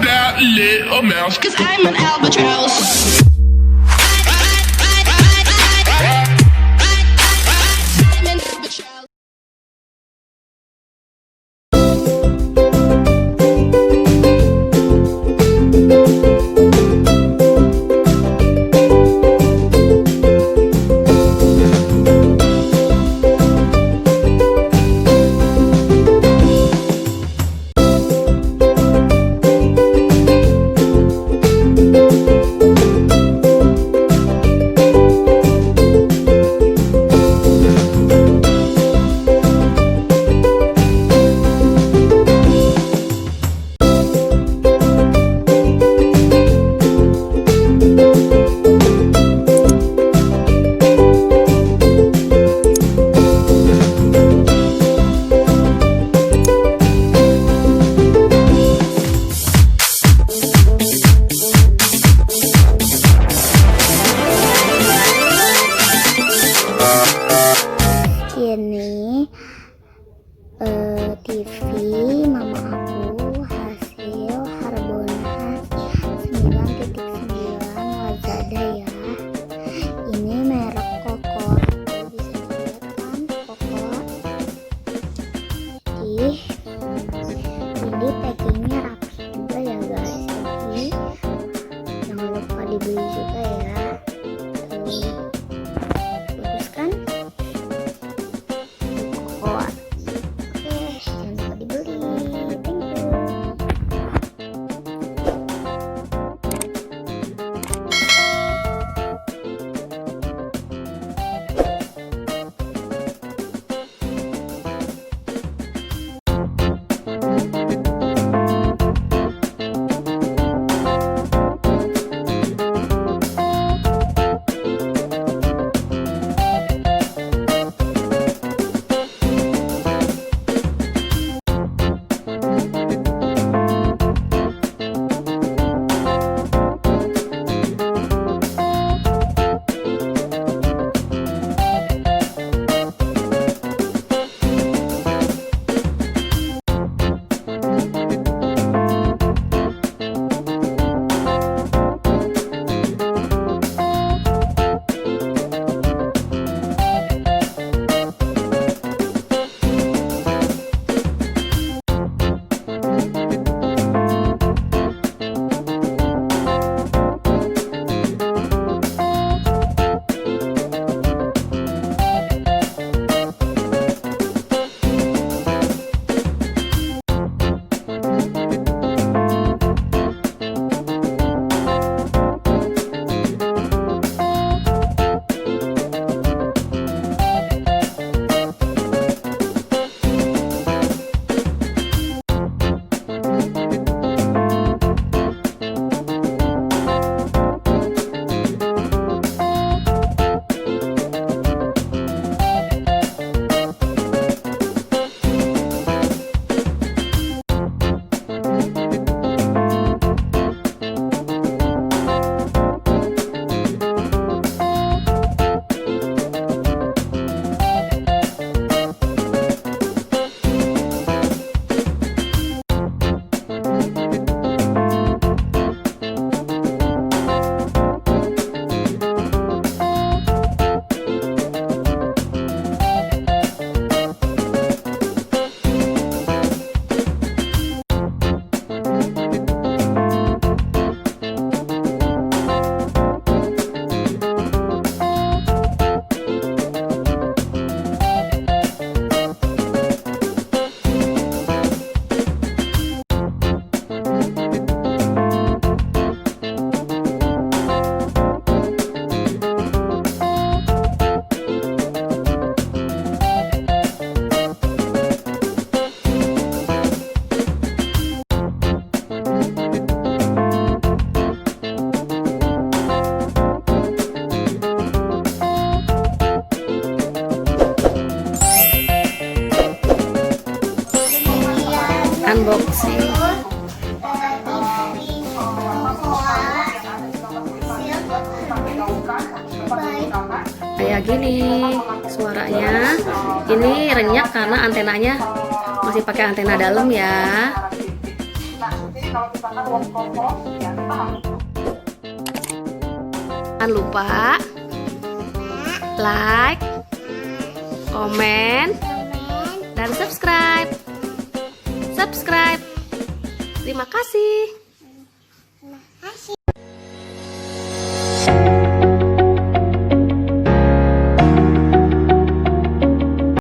that little mouse. 'Cause I'm an albatross. Ini TV mama aku hasil Harbolnas 9.9 Lazada ya. Ini merek Coocaa, bisa dilihat kan Coocaa. Jadi packingnya rapi juga ya guys. Jadi jangan lupa dibeli juga ya. Bagus kan? unboxing. Kayak gini suaranya. Ini renyak karena antenanya masih pakai antena dalam ya. kalau misalkan work from home, ya kita harus. Jangan lupa like, komen, dan subscribe. Terima kasih.